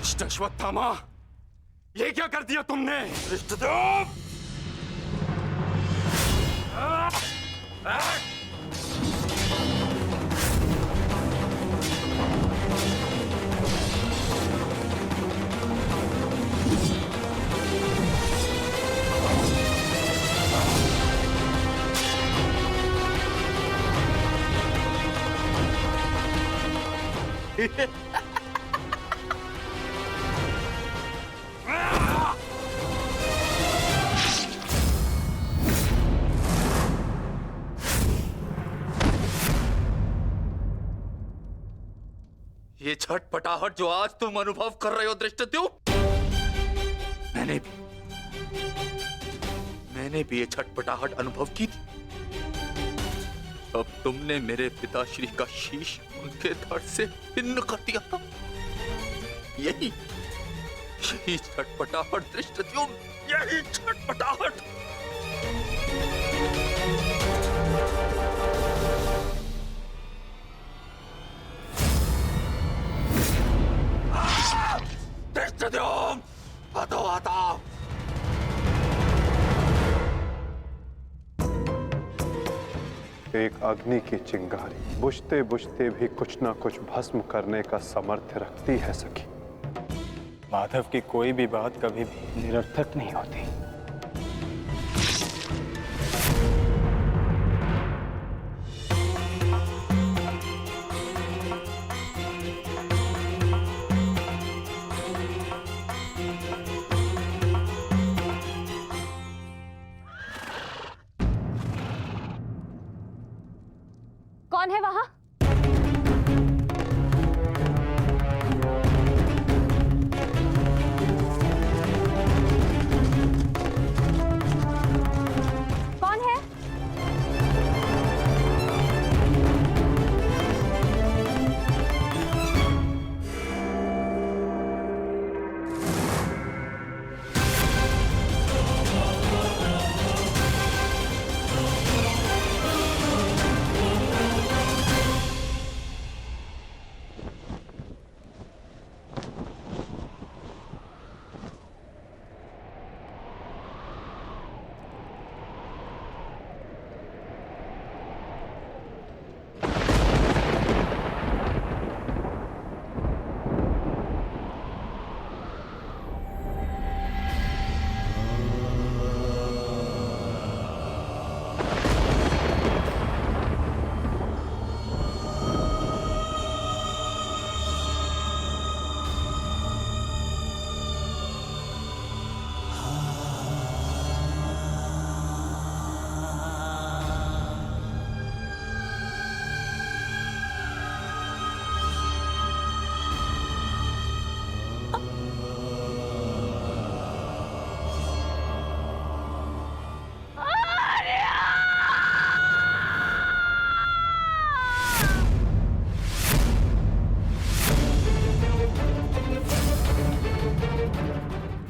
दुष्ट अश्वत्थामा, ये क्या कर दिया तुमने? धृष्टद्युम्न! ये छटपटाहट जो आज तुम अनुभव कर रहे हो धृष्टद्युम्न, मैंने भी ये छटपटाहट अनुभव की थी। अब तुमने मेरे पिताश्री का शीश उनके धड़ से भिन्न कर दिया था। यही छटपटाहट धृष्टद्युम्न, यही छटपटाहट। धृष्टद्युम्न, हटो हटो। एक अग्नि की चिंगारी बुझते बुझते भी कुछ ना कुछ भस्म करने का सामर्थ्य रखती है सखी। माधव की कोई भी बात कभी भी निरर्थक नहीं होती। कौन है वहां? कौन है?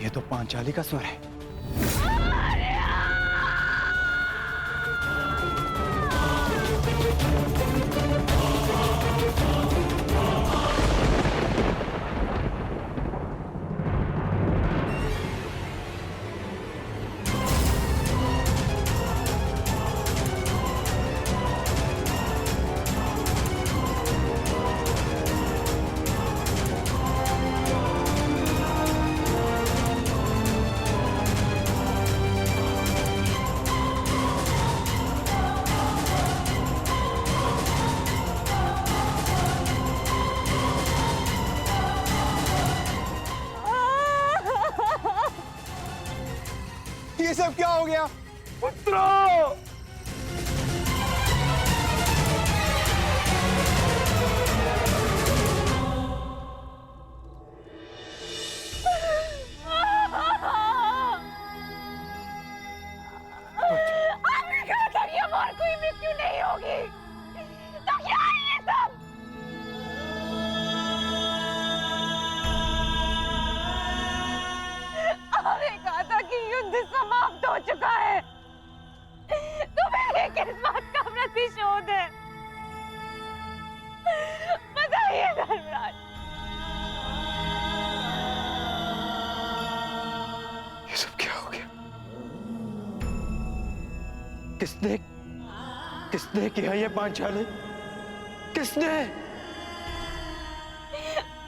ये तो पांचाली का स्वर है। ये सब क्या हो गया? पुत्रो! आपने कहा था कि अब और कोई मृत्यु नहीं होगी, तो क्या है ये सब? आपने कहा था कि युद्ध समाप्त हो चुका है, किसने किसने किया ये पांचाली? किसने?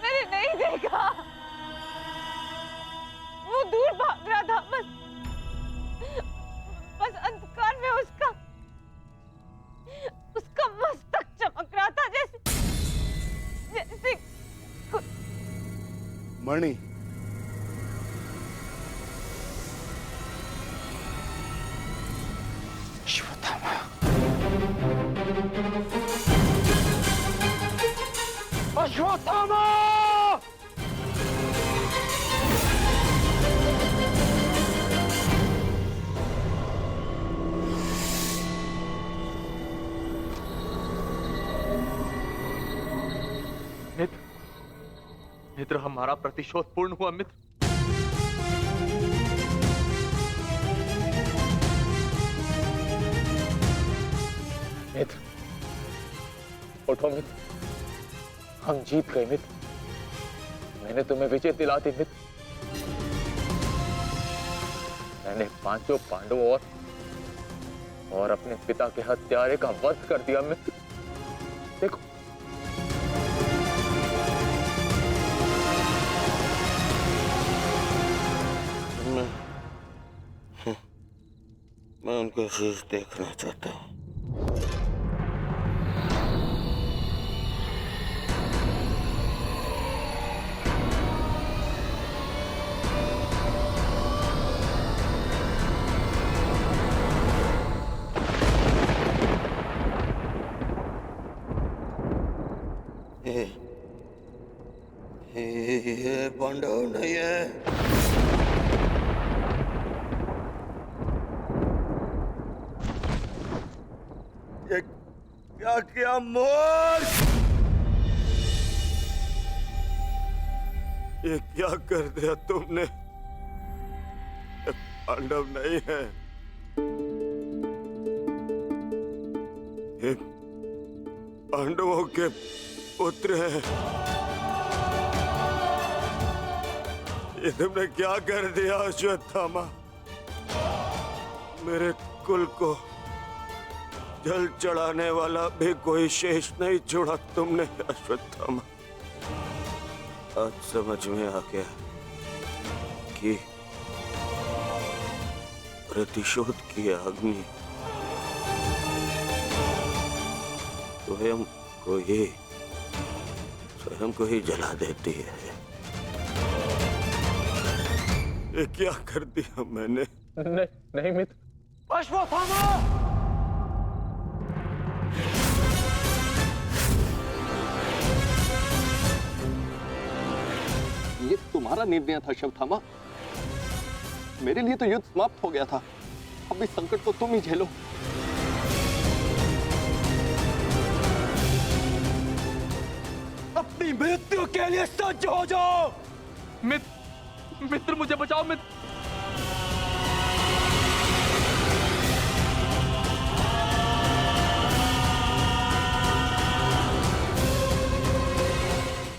मैंने नहीं देखा, वो दूर भाग रहा था। बस अंधकार में उसका मस्तक चमक रहा था, जैसे मणि, अश्वत्थामा, अश्वत्थामा! मित्र, मित्र, हमारा प्रतिशोध पूर्ण हुआ मित्र। मित्र, उठो मित्र, हम जीत गए मित्र। मैंने तुम्हें विजय दिला दी मित्र। मैंने पांचों पांडवों और अपने पिता के हत्यारे का वध कर दिया मित्र। देखो, मैं उनका शीश देखना चाहता हूँ। ये पांडव नहीं है। ये क्या किया मूर्ख? ये क्या कर दिया तुमने? ये पांडव नहीं है, ये पांडवों के पुत्र हैं। ये तुमने क्या कर दिया अश्वत्थामा? मेरे कुल को जल चढ़ाने वाला भी कोई शेष नहीं छोड़ा तुमने अश्वत्थामा। आज समझ में आ गया कि प्रतिशोध की अग्नि स्वयं को ही जला देती है। ये क्या कर दिया मैंने? नहीं मित्र। अश्वत्थामा! ये तुम्हारा निर्णय था अश्वत्थामा। मेरे लिए तो युद्ध समाप्त हो गया था। अब इस संकट को तुम ही झेलो। अपनी मृत्यु के लिए सज्ज हो जाओ। मित्र, मित्र, मुझे बचाओ मित्र।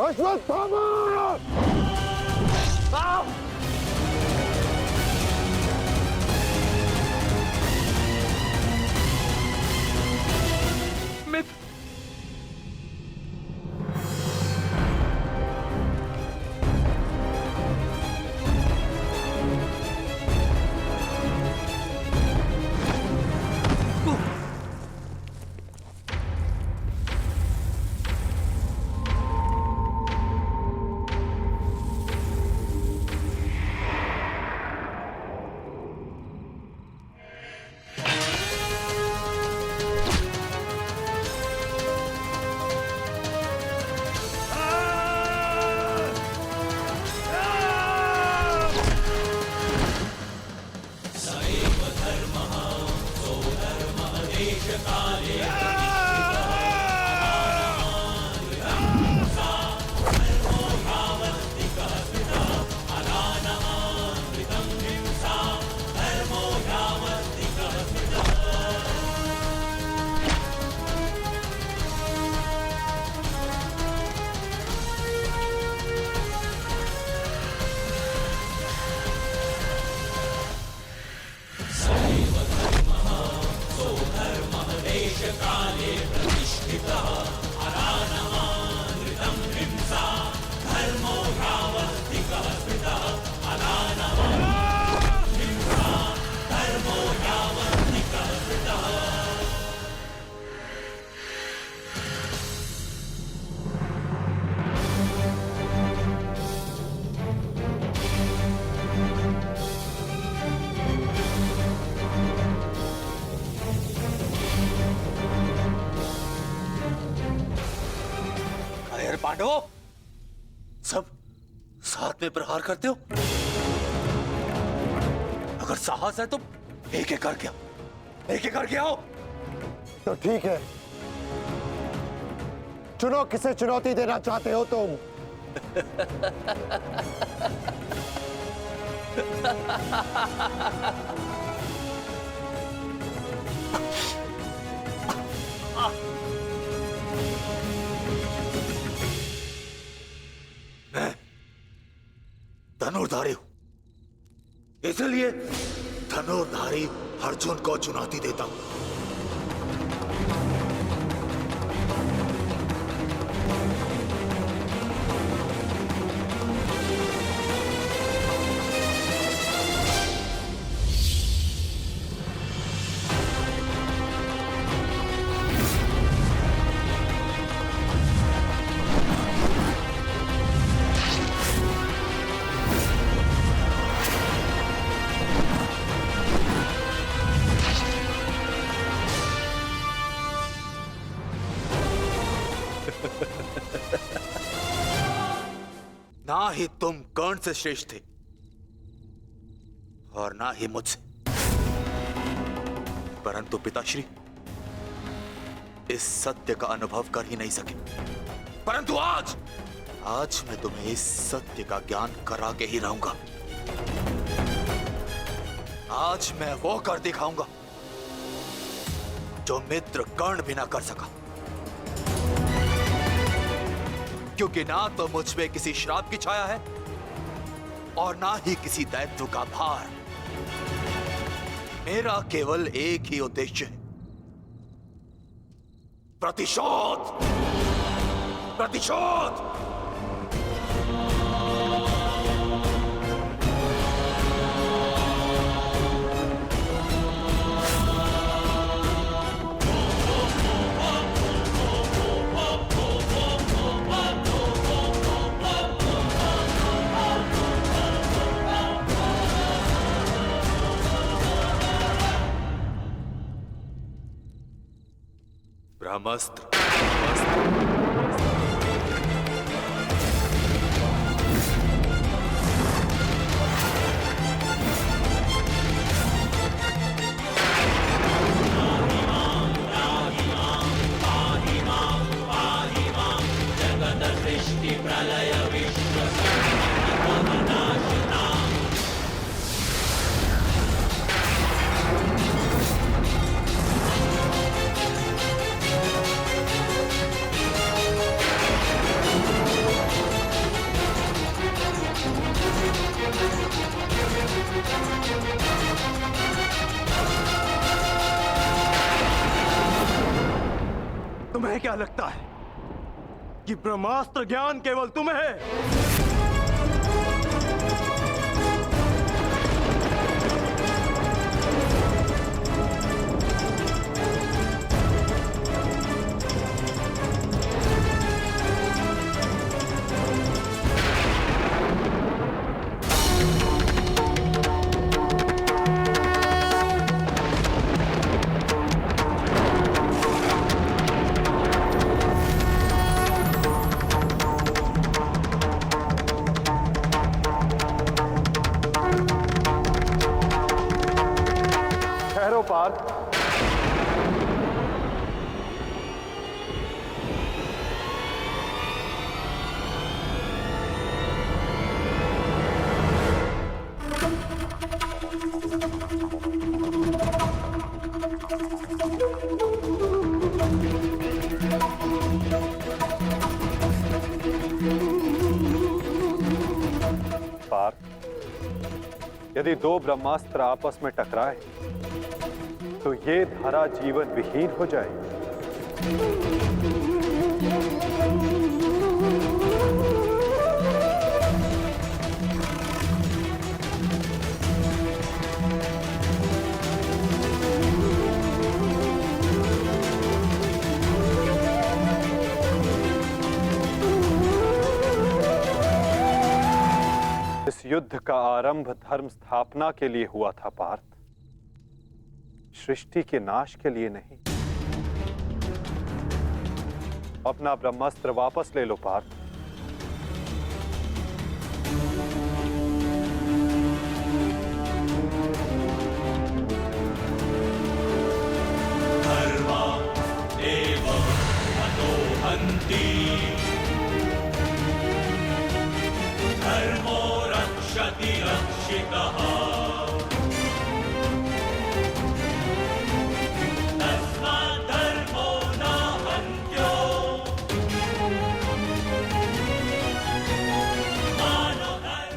अश्वत्थामा! मित्र, पांडवों, सब साथ में प्रहार करते हो? अगर साहस है तो एक एक करके आओ, एक एक करके आओ। तो ठीक है, चुनो किसे चुनौती देना चाहते हो तुम। मैं धनुर्धारी हूं, इसलिए धनुर्धारी अर्जुन को चुनौती देता हूं। ना ही तुम कर्ण से श्रेष्ठ थे और ना ही मुझसे, परंतु पिताश्री इस सत्य का अनुभव कर ही नहीं सके। परंतु आज मैं तुम्हें इस सत्य का ज्ञान करा के ही रहूंगा। आज मैं वो कर दिखाऊंगा जो मित्र कर्ण भी ना कर सका, क्योंकि ना तो मुझ पे किसी श्राप की छाया है और ना ही किसी दायित्व का भार। मेरा केवल एक ही उद्देश्य है, प्रतिशोध। प्रतिशोध। ब्रह्मास्त्र। तुम्हें क्या लगता है कि ब्रह्मास्त्र ज्ञान केवल तुम्हें है? ठहरो पार्थ। पार्थ, यदि दो ब्रह्मास्त्र आपस में टकराए तो ये धारा जीवन विहीन हो जाएगी। इस युद्ध का आरंभ धर्म स्थापना के लिए हुआ था पार्थ, सृष्टि के नाश के लिए नहीं। अपना ब्रह्मास्त्र वापस ले लो पार्थ।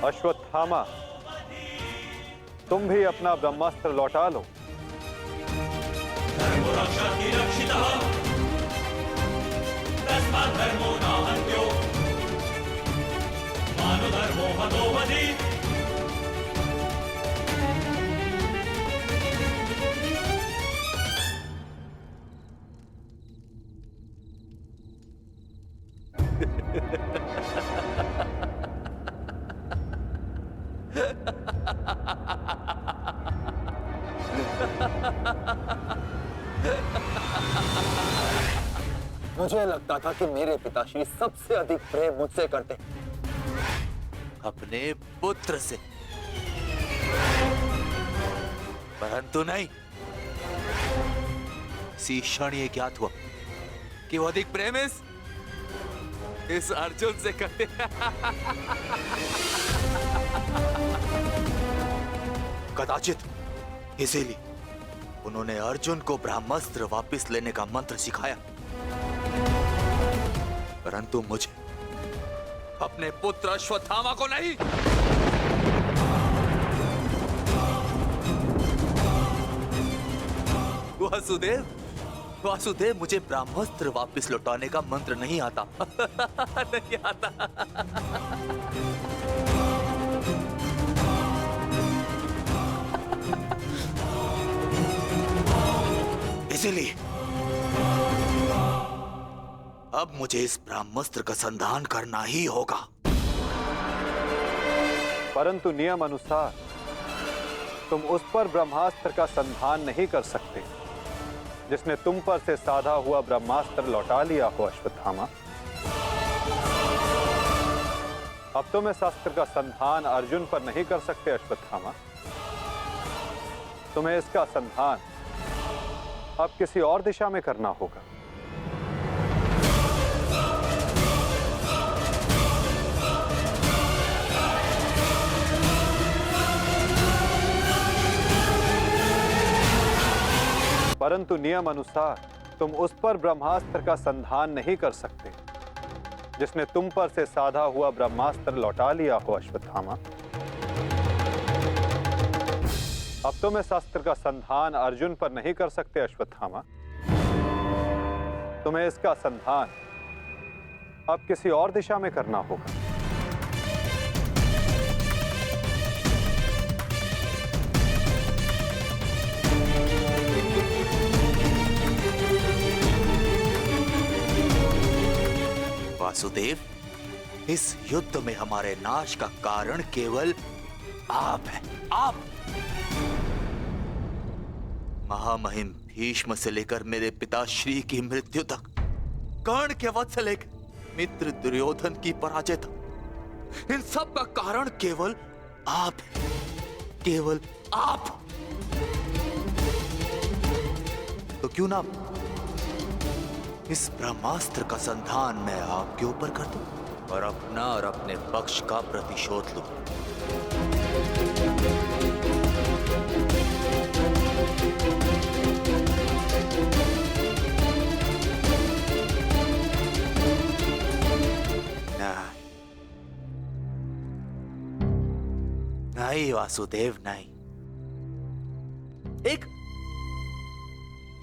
अश्वत्थामा, तुम भी अपना ब्रह्मास्त्र लौटा लो। मुझे लगता था कि मेरे पिताश्री सबसे अधिक प्रेम मुझसे करते, अपने पुत्र से, परंतु नहीं। इसी क्षण ये ज्ञात हुआ कि वो अधिक प्रेम इस अर्जुन से करते। कदाचित इसीलिए उन्होंने अर्जुन को ब्रह्मास्त्र वापस लेने का मंत्र सिखाया, परंतु मुझे, अपने पुत्र अश्वत्थामा को नहीं। वासुदेव, मुझे ब्रह्मास्त्र वापस लौटाने का मंत्र नहीं आता। नहीं आता। इसीलिए अब मुझे इस ब्रह्मास्त्र का संधान करना ही होगा। परंतु नियम अनुसार तुम उस पर ब्रह्मास्त्र का संधान नहीं कर सकते जिसने तुम पर से साधा हुआ ब्रह्मास्त्र लौटा लिया हो अश्वत्थामा। अब तुम इस अस्त्र का संधान अर्जुन पर नहीं कर सकते अश्वत्थामा। तुम्हें इसका संधान अब किसी और दिशा में करना होगा। परंतु नियम अनुसार तुम उस पर ब्रह्मास्त्र का संधान नहीं कर सकते जिसने तुम पर से साधा हुआ ब्रह्मास्त्र लौटा लिया हो अश्वत्थामा। अब तुम इस अस्त्र का संधान अर्जुन पर नहीं कर सकते अश्वत्थामा। तुम्हें इसका संधान अब किसी और दिशा में करना होगा। वासुदेव, इस युद्ध में हमारे नाश का कारण केवल आप हैं। आप, महामहिम भीष्म से लेकर मेरे पिताश्री की मृत्यु तक, कर्ण के वध से लेकर मित्र दुर्योधन की पराजय तक, इन सब का कारण केवल आप हैं। केवल आप। तो क्यों ना इस ब्रह्मास्त्र का संधान मैं आपके ऊपर कर दूं और अपना और अपने पक्ष का प्रतिशोध लूं। नहीं वासुदेव, नहीं।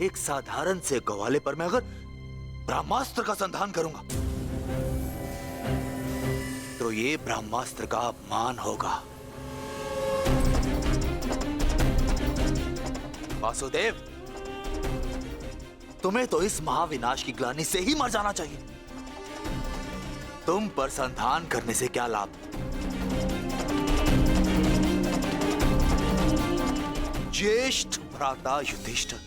एक साधारण से ग्वाले पर मैं अगर ब्रह्मास्त्र का संधान करूंगा तो ये ब्रह्मास्त्र का अपमान होगा। वासुदेव, तुम्हें तो इस महाविनाश की ग्लानि से ही मर जाना चाहिए। तुम पर संधान करने से क्या लाभ? ज्येष्ठ भ्राता युधिष्ठिर,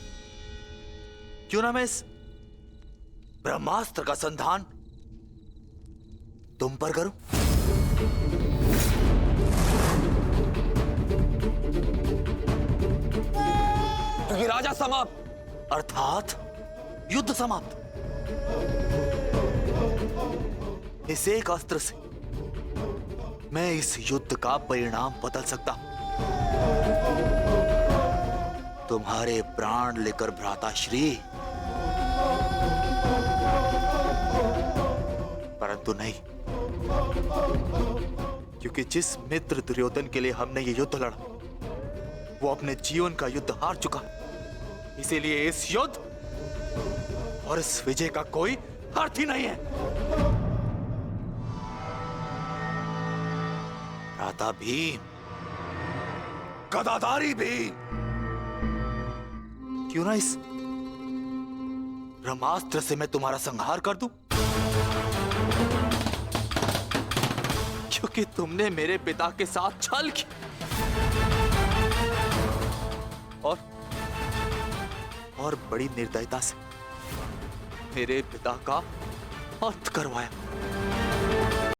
क्यों ना मैं इस ब्रह्मास्त्र का संधान तुम पर करूं? क्योंकि राजा समाप्त, अर्थात युद्ध समाप्त। इस एक अस्त्र से मैं इस युद्ध का परिणाम बदल सकता हूं। तुम्हारे प्राण लेकर भ्राताश्री, परंतु नहीं, क्योंकि जिस मित्र दुर्योधन के लिए हमने ये युद्ध लड़ा वो अपने जीवन का युद्ध हार चुका है। इसीलिए इस युद्ध और इस विजय का कोई अर्थ ही नहीं है। भ्राता भीम, गदाधारी भीम, क्यों ना इस ब्रह्मास्त्र से मैं तुम्हारा संहार कर दूं? क्योंकि तुमने मेरे पिता के साथ छल किया और बड़ी निर्दयता से मेरे पिता का अंत करवाया।